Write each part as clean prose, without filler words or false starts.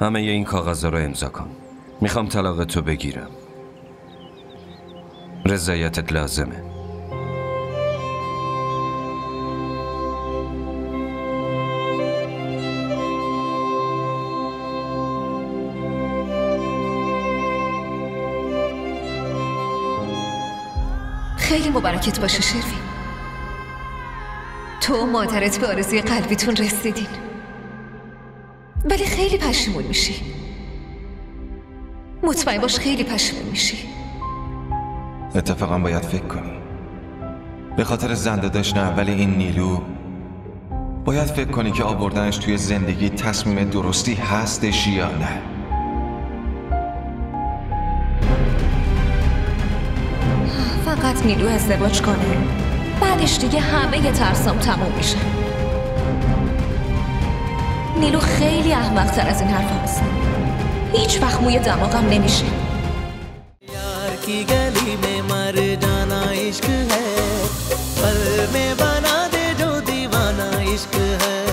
همه این کاغذها رو امضا کن. میخوام طلاق تو بگیرم. رضایتت لازمه. خیلی مبارکت باشه شروین. تو و مادرت به آرزوی قلبیتون رسیدین، ولی خیلی پشیمون میشی. مطمئن باش خیلی پشیمون میشی. اتفاقا باید فکر کنی به خاطر زنده داشتن اول این نیلو باید فکر کنی که آوردنش توی زندگی تصمیم درستی هستش یا نه. فقط نیلو ازدواج کنه، بعدش دیگه همه ترسام تموم میشه. نیلو خیلی احمق تر از این حرف هست. هیچ وقت موی دماغم نمیشه. یار کی گلی میں مر جانا عشق ہے پل میں بنا دے جو دیوانا عشق ہے.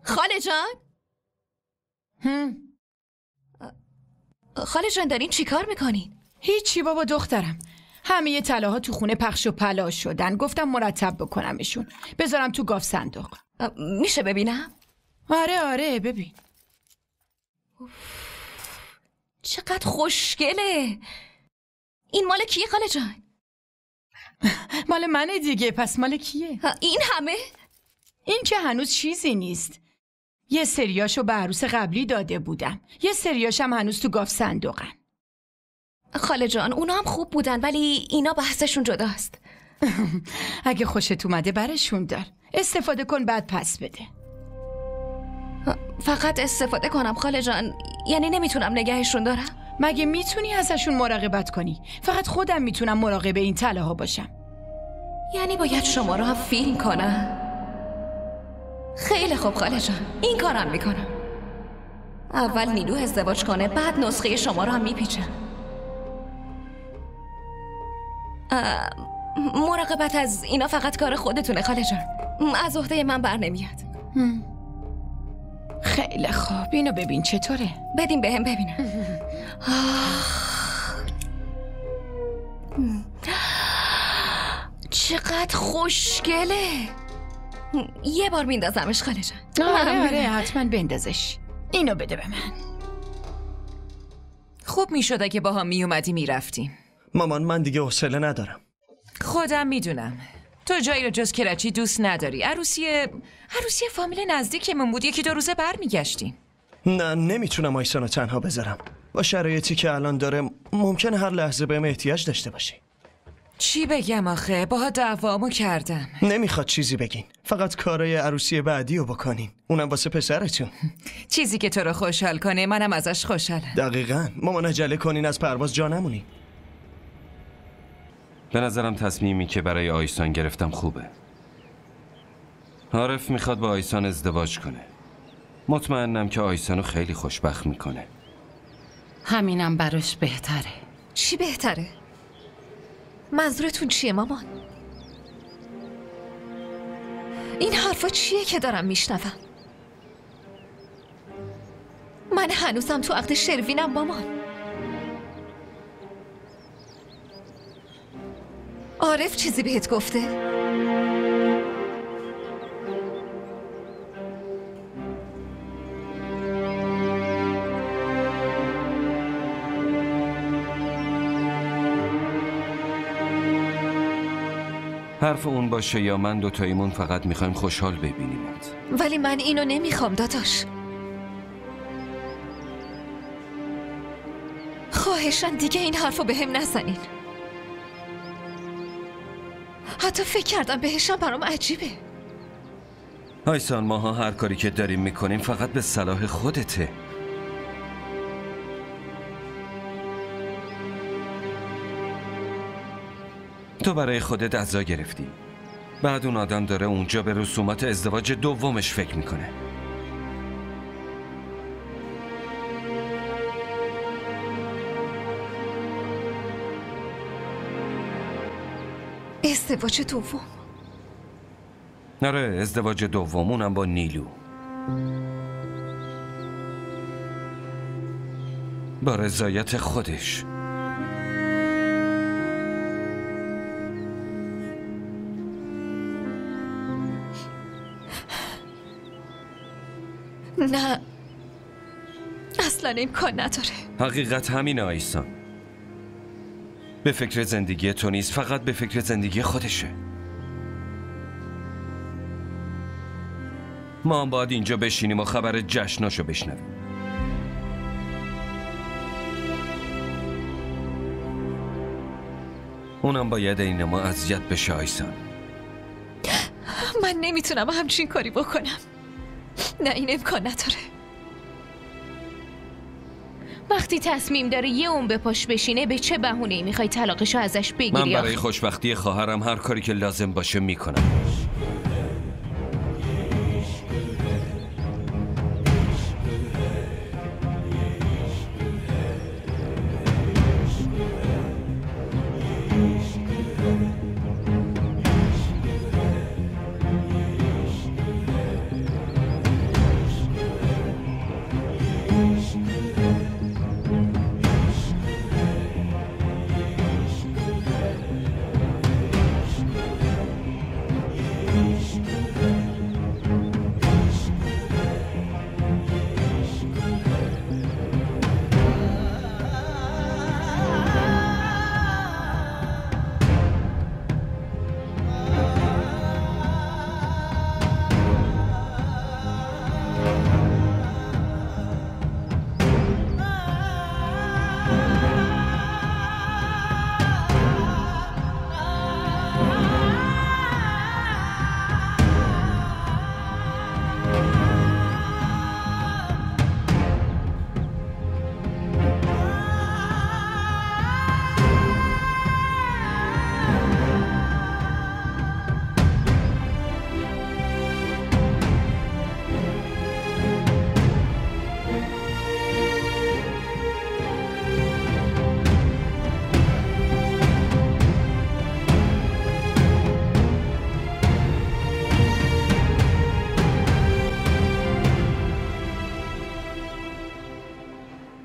خاله جان؟ خاله جان دارین چی کار میکنین؟ هیچی بابا دخترم. همه طلاها تو خونه پخش و پلا شدن. گفتم مرتب بکنمشون، بذارم تو گاف صندوق. میشه ببینم؟ آره ببین. چقدر خوشگله. این مال کیه خاله جان؟ مال منه دیگه. پس مال کیه؟ این همه؟ این که هنوز چیزی نیست. یه سریاشو به عروس قبلی داده بودم، یه سریاشم هنوز تو گاف صندوقن. خاله جان اونا هم خوب بودن، ولی اینا بحثشون جداست. اگه خوشت اومده برشون دار، استفاده کن بعد پس بده. فقط استفاده کنم خاله جان؟ یعنی نمیتونم نگهشون دارم؟ مگه میتونی ازشون مراقبت کنی؟ فقط خودم میتونم مراقب این طلاها باشم. یعنی باید شما رو هم فیلم کنم؟ خیلی خوب خاله جان، این کارم میکنم. اول نیلو ازدواج کنه، بعد نسخه شما رو هم میپیچم. مراقبت از اینا فقط کار خودتونه خاله جان، از عهده من بر نمیاد. خیلی خوب، اینو ببین چطوره. بدین بهم ببینم. چقدر خوشگله. یه بار میندازمش خاله جان. آره حتما بندازش. اینو بده به من. خوب میشد اگه با هم میومدی میرفتیم. مامان من دیگه حوصله ندارم. خودم میدونم تو جایی رو جز کرچی دوست نداری. عروسی فامیل نزدیکمون بود، یکی 2 روزه برمیگشتیم. نه نمیتونم آیسانو تنها بذارم. با شرایطی که الان داره ممکنه هر لحظه بهم احتیاج داشته باشی. چی بگم آخه؟ باها دعوامو کردم. نمیخواد چیزی بگین، فقط کارای عروسی بعدی رو بکنین، اونم واسه پسرتون. چیزی که تو رو خوشحال کنه منم ازش خوشحالم. دقیقاً. مامان عجله کنین از پرواز جا نمونین. به نظرم تصمیمی که برای آیسان گرفتم خوبه. عارف میخواد با آیسان ازدواج کنه. مطمئنم که آیسانو خیلی خوشبخت میکنه. همینم براش بهتره. چی بهتره؟ منظورتون چیه مامان؟ این حرفا چیه که دارم میشنوم؟ من هنوزم تو عقد شروینم مامان. عارف چیزی بهت گفته؟ حرف اون باشه یا من، دوتاییمون فقط میخوایم خوشحال ببینیمت. ولی من اینو نمیخوام داداش. خواهشاً دیگه این حرفو بهم نزنین. حتی فکر کردم بهشم برام عجیبه. آیسان ماها هر کاری که داریم میکنیم فقط به صلاح خودته. تو برای خودت عزا گرفتی، بعد اون آدم داره اونجا به رسومات ازدواج دومش فکر میکنه. ازدواج دوم؟ آره، ازدواج دومونم با نیلو. با رضایت خودش. نه، اصلا امکان نداره. حقیقت همینه آیسان. به فکر زندگی تو نیست، فقط به فکر زندگی خودشه. ما هم باید اینجا بشینیم و خبر جشناشو بشنویم. اونم باید این ما اذیت بشه آیسان. من نمیتونم همچین کاری بکنم. نه، این امکان نداره. وقتی تصمیم داره یه اون به پاش بشینه، به چه بهونه‌ای میخوای طلاقشو ازش بگیری؟ من برای خوشبختی خواهرم هر کاری که لازم باشه میکنم.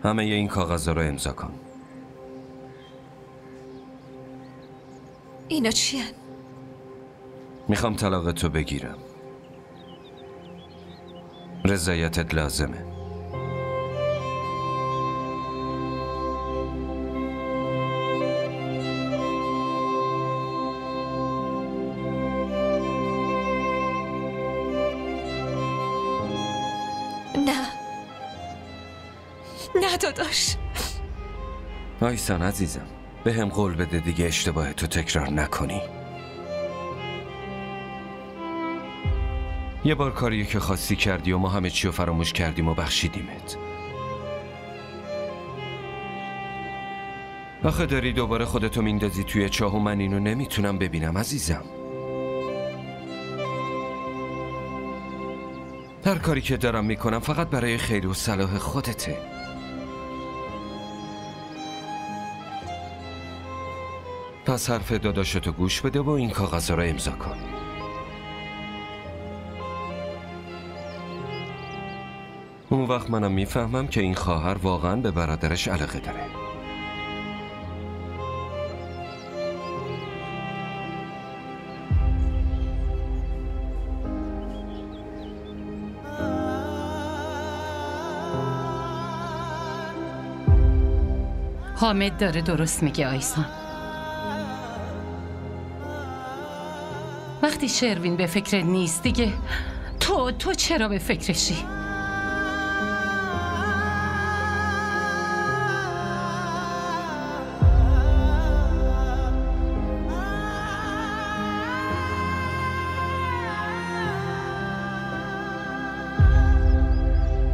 همه این کاغذها رو امضا کن. اینا چیه؟ میخوام طلاق تو بگیرم. رضایتت لازمه. نه داداش. آیسان عزیزم، به هم قول بده دیگه اشتباه تو تکرار نکنی. یه بار کاریو که خواستی کردی و ما همه چی رو فراموش کردیم و بخشیدیمت. آخه داری دوباره خودتو میندازی توی چاه و من اینو نمیتونم ببینم عزیزم. هر کاری که دارم میکنم فقط برای خیر و صلاح خودته. پس حرف داداشتو گوش بده و این کاغذها رو امضا کن. اون وقت منم میفهمم که این خواهر واقعا به برادرش علاقه داره. حامد داره درست میگه آیسان. وقتی شروین به فکر نیست دیگه تو چرا به فکرشی؟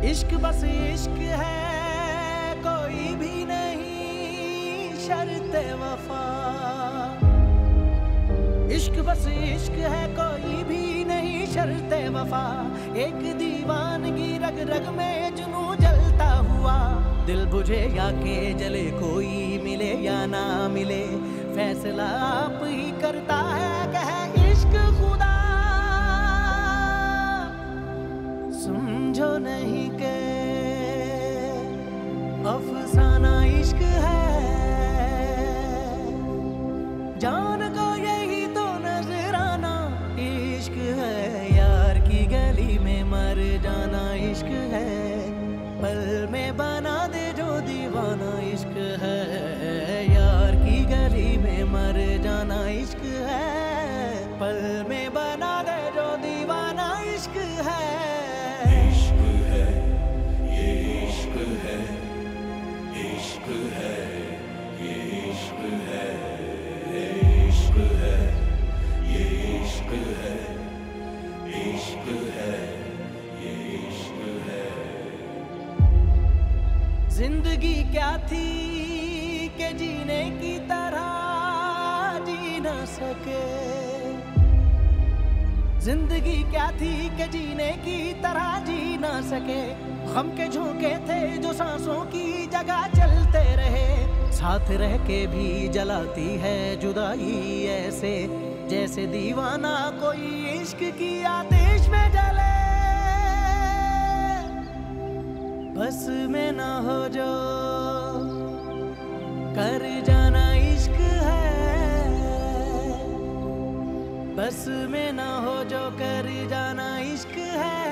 इश्क बस इश्क है कोई भी नहीं शर्त वफा इश्क बस इश्क है कोई भी नहीं शर्त वफा एक दीवानगी रग रग में जुनूं जलता हुआ दिल बुझे या के जले कोई मिले या ना मिले फैसला आप ही करता है कह इश्क खुदा समझो नहीं के अफसाना इश्क है, जान को यही तो नजराना इश्क है, यार की गली में मर जाना इश्क है, पल में बना दे जो दीवाना इश्क है, यार की गली में मर जाना इश्क है, पल में बना दे जो दीवाना इश्क है। इश्क है, ये इश्क है, इश्क है, ये इश्क है, इश्क है, ये इश्क है, इश्क है, ये इश्क है। जिंदगी क्या थी के जीने की तरह जी न सके, जिंदगी क्या थी कि जीने की तरह जी ना सके, गम के झोंके थे जो सांसों की जगह चलते रहे, साथ रह के भी जलाती है जुदाई ऐसे, जैसे दीवाना कोई इश्क की आतिश में जले, बस में ना हो जो कर जाना इश्क है, बस में ना हो जो कर जाना इश्क है,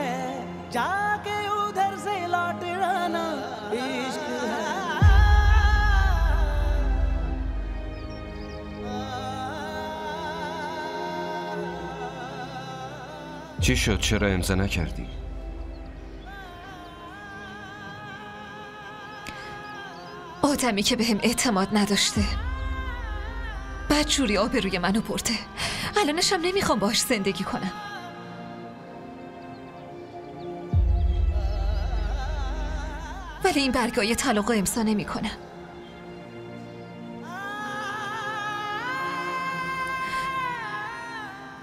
जाके उधर से लौट आना इश्क है। چی شد؟ چرا امضا نکردی؟ آدمی که بهم اعتماد نداشته بدجوری آبروی منو برده، الانشم نمیخوام باهاش زندگی کنم. ولی این برگای طلاق رو امضا نمیکنم.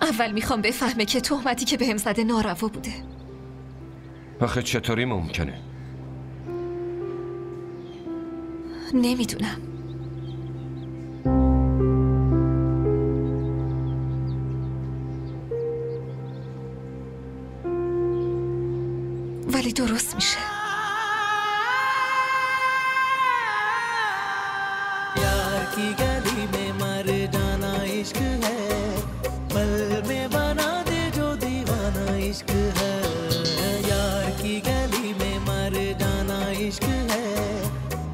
اول میخوام بفهمه که تهمتی که بهم زده ناروا بوده. آخه چطوری ممکنه؟ نمیدونم. ولی درست میشه. यार की गली में मर जाना इश्क है, पल में बना दे जो दीवाना इश्क है, यार की गली में मर जाना इश्क है,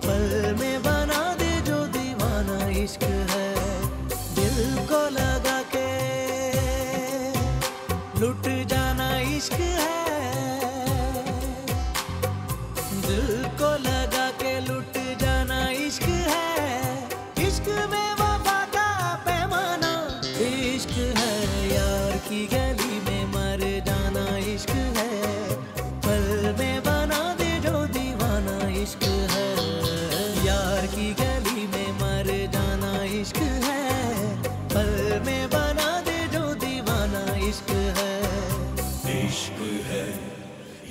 पल में बना दे जो दीवाना इश्क है, दिल को लगा के लुट जाना इश्क है, दिल को लगा के लुट जाना इश्क है, इश्क में वफा का पैमाना इश्क है, यार की गली में मर जाना इश्क है, पल में बना दे जो दीवाना इश्क है, यार की गली में मर जाना इश्क है, पल में बना दे जो दीवाना इश्क है। इश्क है,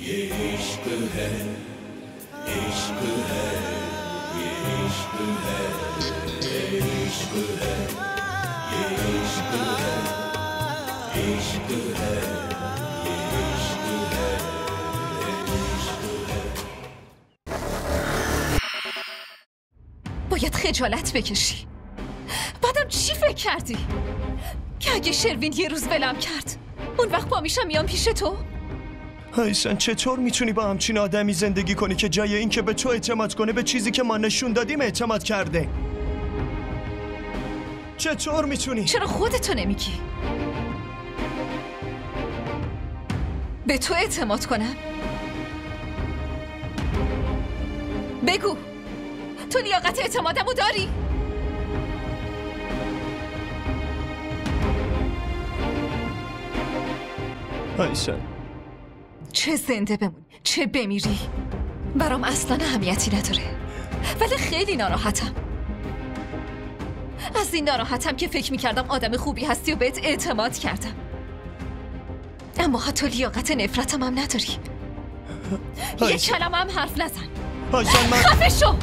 ये इश्क है, इश्क है, ये इश्क है, ये इश्क है, ये इश्क है, इश्क है, ये इश्क है, ये इश्क है। باید خجالت بکشی. بعدم چی فکر کردی؟ که اگه شروین یه روز ولم کرد اون وقت پا میشم میام پیش تو؟ هیسن چطور میتونی با همچین آدمی زندگی کنی که جای این که به تو اعتماد کنه به چیزی که ما نشون دادیم اعتماد کرده؟ چطور میتونی؟ چرا خودتو نمیگی؟ به تو اعتماد کنم؟ بگو تو لیاقت اعتمادمو داری؟ هیسن چه زنده بمونی چه بمیری برام اصلا اهمیتی نداره، ولی خیلی ناراحتم. از این ناراحتم که فکر میکردم آدم خوبی هستی و بهت اعتماد کردم، اما حتی لیاقت نفرتم هم نداری. یه کلمه هم حرف نزن. خفه شو.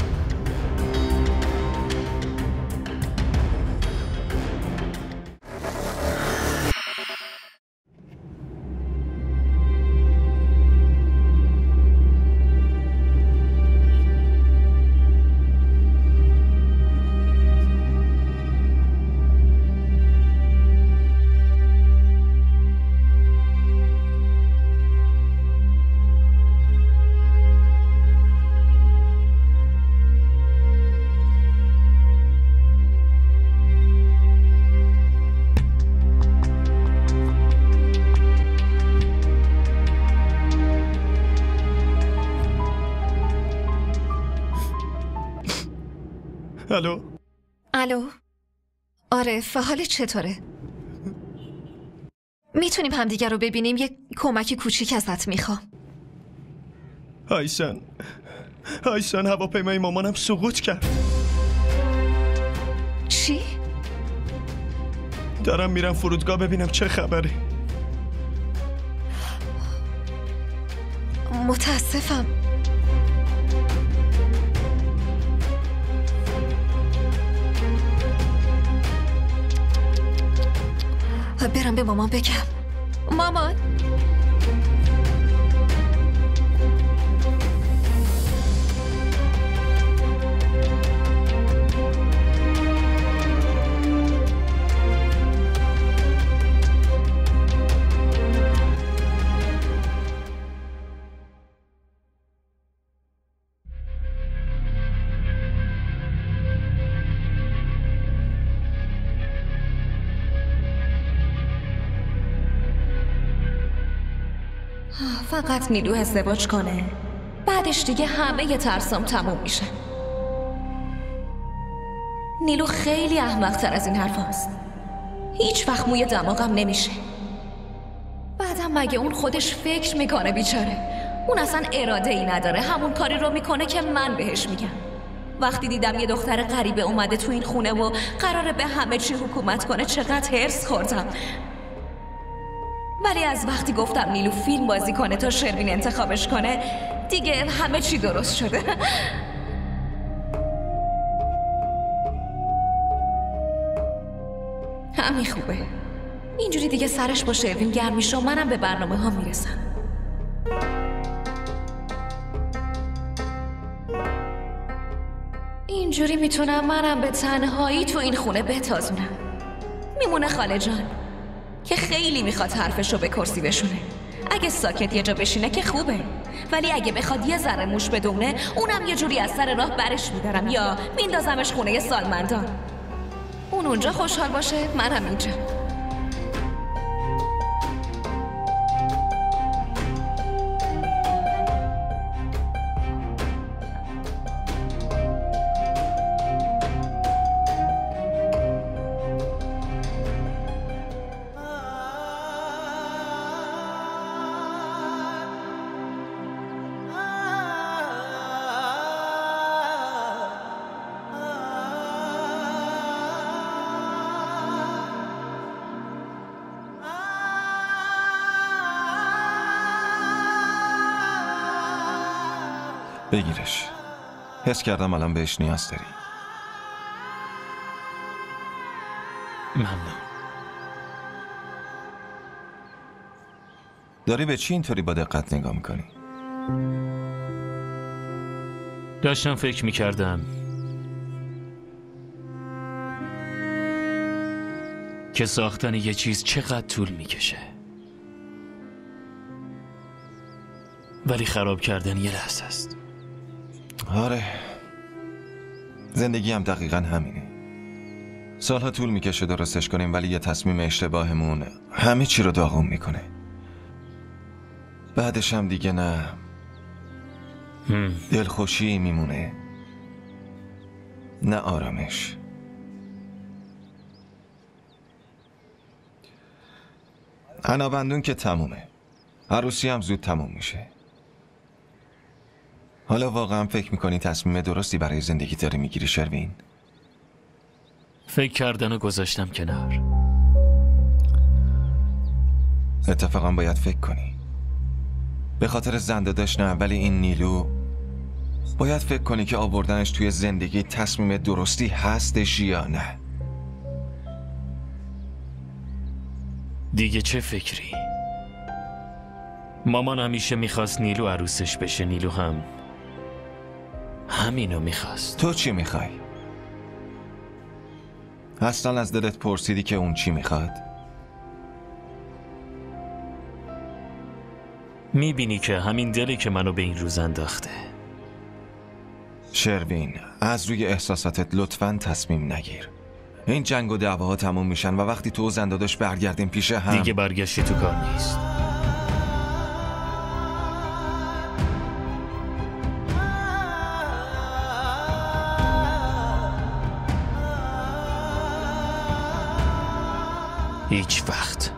الو عارف حالت چطوره؟ میتونیم همدیگر رو ببینیم؟ یه کمک کوچیک ازت میخوام. آیسان هواپیمای مامانم سقوط کرد. چی؟ دارم میرم فرودگاه ببینم چه خبره. متاسفم. برم به مامان بگم. مامان فقط نیلو ازدواج کنه، بعدش دیگه همه ترسام تموم میشه. نیلو خیلی احمق‌تر از این حرف هست. هیچ وقت موی دماغم نمیشه. بعدم مگه اون خودش فکر میکنه بیچاره؟ اون اصلا اراده ای نداره، همون کاری رو میکنه که من بهش میگم. وقتی دیدم یه دختر غریبه اومده تو این خونه و قراره به همه چی حکومت کنه چقدر هرس خوردم. ولی از وقتی گفتم نیلو فیلم بازی کنه تا شروین انتخابش کنه دیگه همه چی درست شده. همین خوبه. اینجوری دیگه سرش با شروین گرم میشه و منم به برنامه ها میرسم. اینجوری میتونم منم به تنهایی تو این خونه بتازونم. میمونه خاله جان که خیلی میخواد حرفشو به کرسی بشونه. اگه ساکت یه جا بشینه که خوبه، ولی اگه بخواد یه ذره موش بدونه اونم یه جوری از سر راه برش میدارم یا میندازمش خونه سالمندان. اون اونجا خوشحال باشه، منم اینجا. بگیرش. حس کردم الان بهش نیاز داری. ممنون. داری به چی اینطوری با دقت نگاه میکنی؟ داشتم فکر میکردم که ساختن یه چیز چقدر طول میکشه، ولی خراب کردن یه لحظه است. آره، زندگی هم دقیقا همینه. سالها طول میکشه درستش کنیم، ولی یه تصمیم اشتباهمون همه چی رو داغون میکنه. بعدش هم دیگه نه دلخوشی میمونه نه آرامش. عنابندون که تمومه، عروسی هم زود تموم میشه. حالا واقعا فکر میکنی تصمیم درستی برای زندگی داری میگیری شروین؟ فکر کردن و گذاشتم کنار. اتفاقا باید فکر کنی. به خاطر زنده‌داشت نه، ولی این نیلو باید فکر کنی که آوردنش توی زندگی تصمیم درستی هستش یا نه. دیگه چه فکری؟ مامان همیشه میخواست نیلو عروسش بشه، نیلو هم همینو میخواست. تو چی میخوای؟ اصلا از دلت پرسیدی که اون چی میخواد؟ میبینی که همین دلی که منو به این روز انداخته. شروین، از روی احساساتت لطفاً تصمیم نگیر. این جنگ و دعواها تموم میشن و وقتی تو و زنده‌داشت برگردیم پیش هم دیگه برگشتی تو کار نیست. هیچ وقت.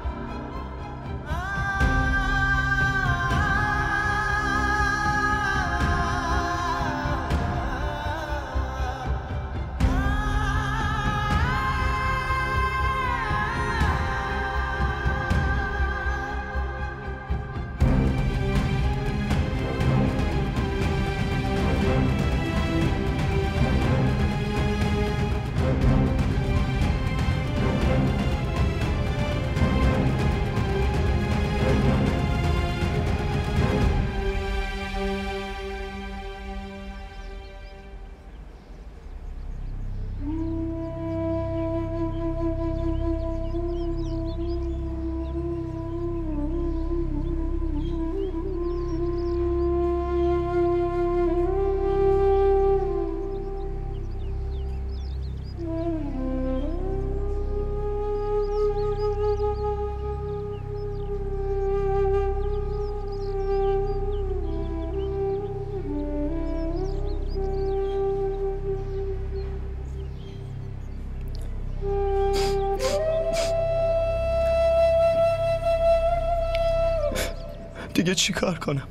دیگه چی کار کنم؟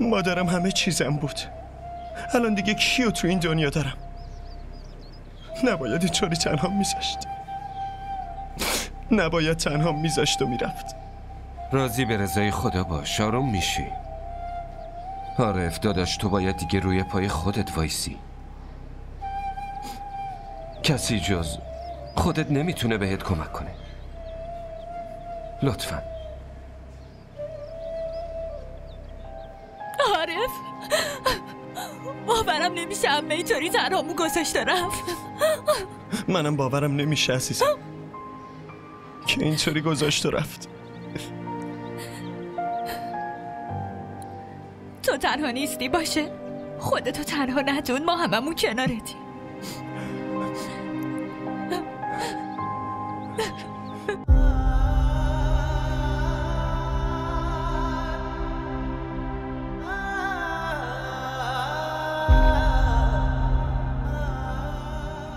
مادرم همه چیزم بود. الان دیگه کیو تو این دنیا دارم؟ نباید اینطوری تنها میذاشت. نباید تنها میذاشت و میرفت. راضی به رضای خدا باش، آروم میشی. عارف داداش، تو باید دیگه روی پای خودت وایسی. کسی جز خودت نمیتونه بهت کمک کنه. لطفاً. عارف، باورم نمیشه عمه اینطوری تنهامو گذاشته رفت. منم باورم نمیشه عزیزم که اینطوری گذاشت و رفت. تو تنها نیستی باشه، خودتو تنها ندون، ما هممون کنارتی.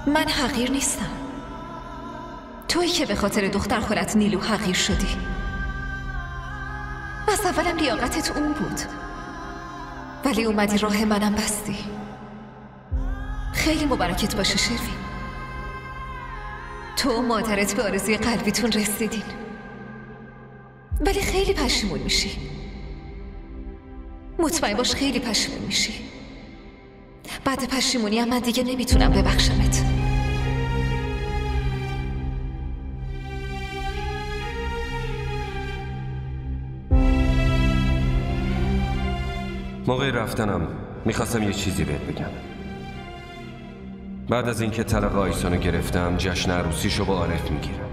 من حقیر نیستم. تویی که به خاطر دختر خالت نیلو حقیر شدی. از اولم لیاقتت اون بود، ولی اومدی راه منم بستی. خیلی مبارکت باشه شروین. تو و مادرت به آرزوی قلبیتون رسیدین، ولی خیلی پشیمون میشی. مطمئن باش خیلی پشیمون میشی. بعد پشیمونی هم من دیگه نمیتونم ببخشمت. موقع رفتنم میخواستم یه چیزی بهت بگم. بعد از اینکه طلاق آیسانو گرفتم، جشن عروسیشو با عارف میگیرم.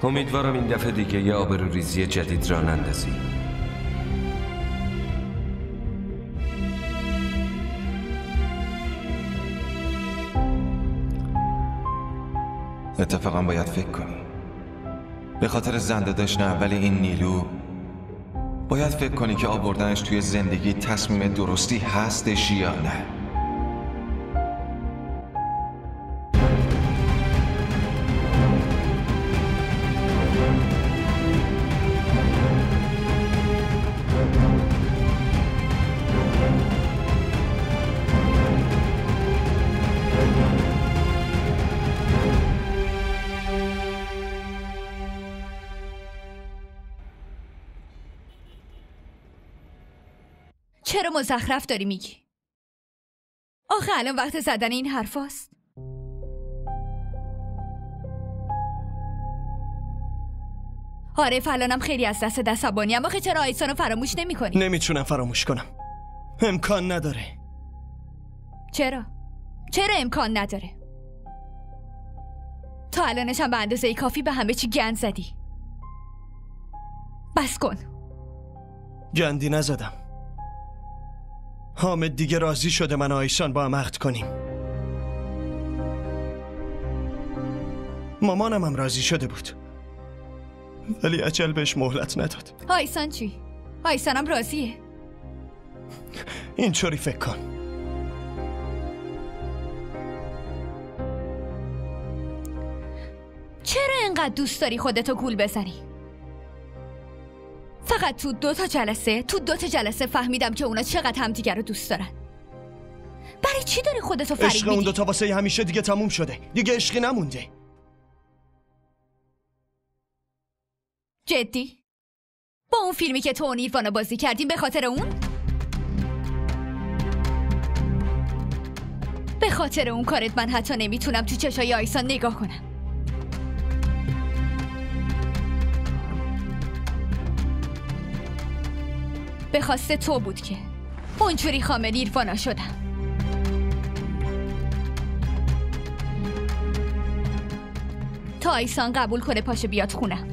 امیدوارم این دفعه دیگه یه آبروریزی جدید را نندازی. اتفاقا باید فکر کنی. به خاطر زنده داشتن اول این نیلو باید فکر کنی که آوردنش توی زندگی تصمیم درستی هستش یا نه. چرا مزخرف داری میگی؟ آخه الان وقت زدن این حرف هست. عارف الانم خیلی از دست عصبانی ام. آخه چرا آیسانو فراموش نمی کنی؟ نمیتونم فراموش کنم. امکان نداره. چرا امکان نداره؟ تا الانش هم به اندازه کافی به همه چی گند زدی. بس کن. گندی نزدم. حامد دیگه راضی شده من و آیسان با هم عقد کنیم. مامانم هم راضی شده بود، ولی اجل بهش مهلت نداد. آیسان چی؟ آیسانم راضیه. اینطوری فکر کن. انقدر دوست داری خودتو گول بزنی. فقط تو 2 جلسه فهمیدم که اونا چقدر همدیگر رو دوست دارن. برای چی داری خودتو فریب میدی؟ عشق اون 2 واسه همیشه دیگه تموم شده. دیگه عشقی نمونده. جدی؟ با اون فیلمی که تو و نیروانو بازی کردیم به خاطر اون؟ به خاطر اون کارت من حتی نمیتونم تو چشای آیسان نگاه کنم. به خواسته تو بود که اونجوری خامه نیروانا شدم. تا آیسان قبول کنه پاشه بیاد خونم.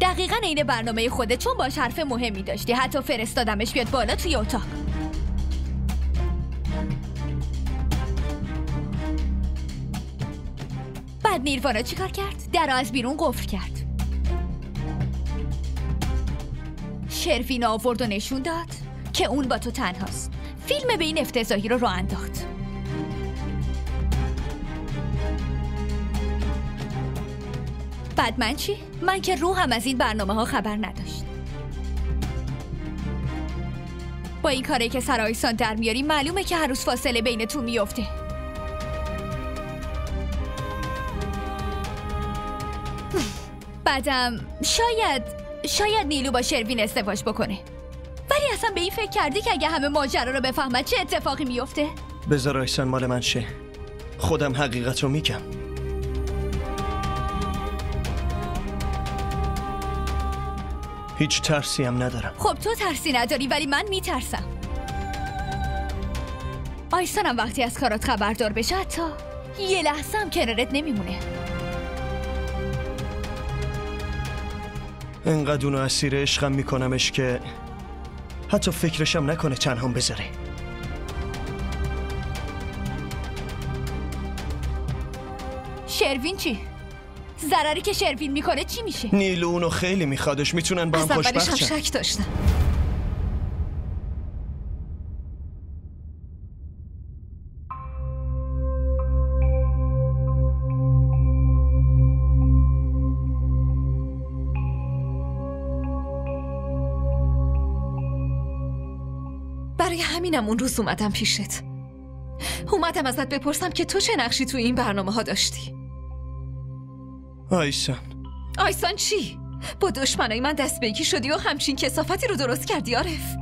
دقیقاً این برنامه خوده، چون باش حرف مهمی داشتی حتی فرستادمش بیاد بالا توی اتاق. بعد نیروانا چیکار کرد؟ درو از بیرون قفل کرد. شروین آورد و نشون داد که اون با تو تنهاست. فیلم به این افتضاحی رو راه انداخت. بعد من چی؟ من که روحم از این برنامه ها خبر نداشت. با این کاری که سر آیسان در میاری معلومه که هر روز فاصله بینتون میفته. بعدم شاید نیلو با شروین ازدواج بکنه. ولی اصلا به این فکر کردی که اگه همه ماجرا رو بفهمن چه اتفاقی میفته؟ بذار آیسان مال من شه. خودم حقیقت رو میگم. هیچ ترسی هم ندارم. خب تو ترسی نداری ولی من میترسم. آیسانم وقتی از کارات خبردار بشه حتی یه لحظه هم کنارت نمیمونه. انقدر اونو اسیر عشقم میکنمش که حتی فکرشم نکنه تنهام بذاره. شروین چی؟ ضرری که شروین میکنه چی میشه؟ نیلو اونو خیلی میخوادش، میتونن با هم خوشبخت شن. از اولش هم شک داشتم. برای همینم اون روز اومدم پیشت. اومدم ازت بپرسم که تو چه نقشی توی این برنامه ها داشتی؟ آیسان چی؟ با دشمنای من دست به یکی شدی و همچین کثافتی رو درست کردی عارف.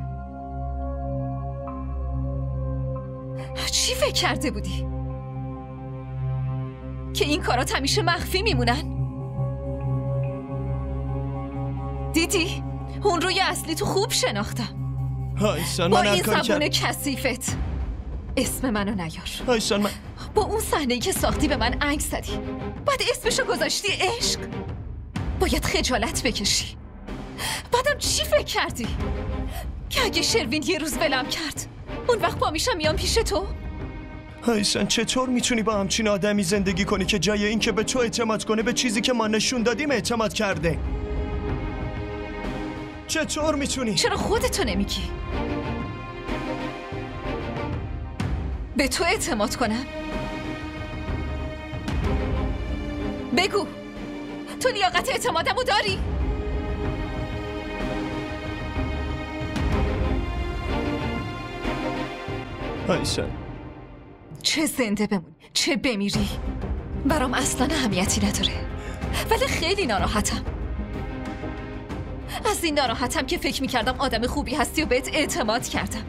چی فکر کرده بودی؟ که این کارات همیشه مخفی میمونن؟ دیدی؟ اون روی اصلی تو خوب شناختم. آیسان با این زبون کثیفت اسم منو نیار. آیسان من با اون صحنه‌ای که ساختی به من انگ زدی، بعد اسمشو گذاشتی عشق. باید خجالت بکشی. بعدم چی فکر کردی؟ که اگه شروین یه روز ولم کرد اون وقت پا میشم میام پیش تو؟ آیسان چطور میتونی با همچین آدمی زندگی کنی که جای این که به تو اعتماد کنه به چیزی که ما نشون دادیم اعتماد کرده؟ چطور میتونی؟ چرا خودتو نمیگی؟ به تو اعتماد کنم؟ بگو تو لیاقت اعتمادمو داری؟ آیسان چه زنده بمونی چه بمیری برام اصلا اهمیتی نداره، ولی خیلی ناراحتم. از این ناراحتم که فکر میکردم آدم خوبی هستی و بهت اعتماد کردم،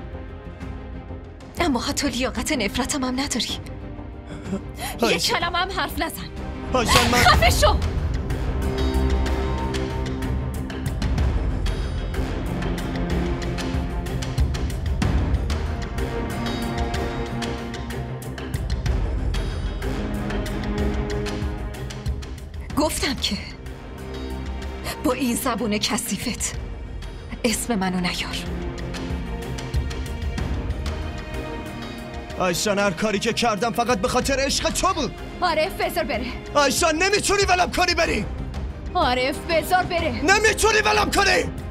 اما حتی لیاقت نفرتم هم نداری. یه کلمه هم حرف نزن. خفه شو. گفتم که با این زبون کثیفت اسم منو نیار. آیسان هر کاری که کردم فقط به خاطر عشق تو بود. عارف بذار بره. آیسان نمیتونی ولم کنی بری. عارف بذار بره. نمیتونی ولم کنی.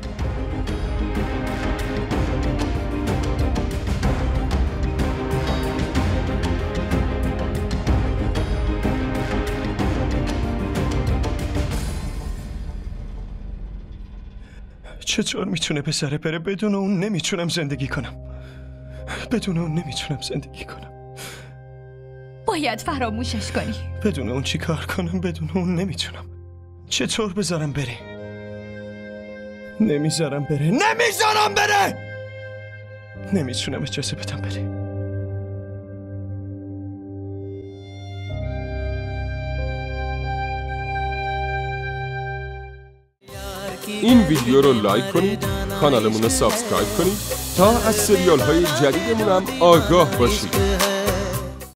چطور میتونه به سر بره؟ بدون اون نمیتونم زندگی کنم. بدون اون نمیتونم زندگی کنم. باید فراموشش کنی. بدون اون چی کار کنم؟ بدون اون نمیتونم. چطور بذارم بره؟ نمیذارم بره. نمیتونم اجازه بدم بره. این ویدیو رو لایک کنید، کانالمون رو سابسکرایب کنید تا از سریال های جدیدمون هم آگاه باشید.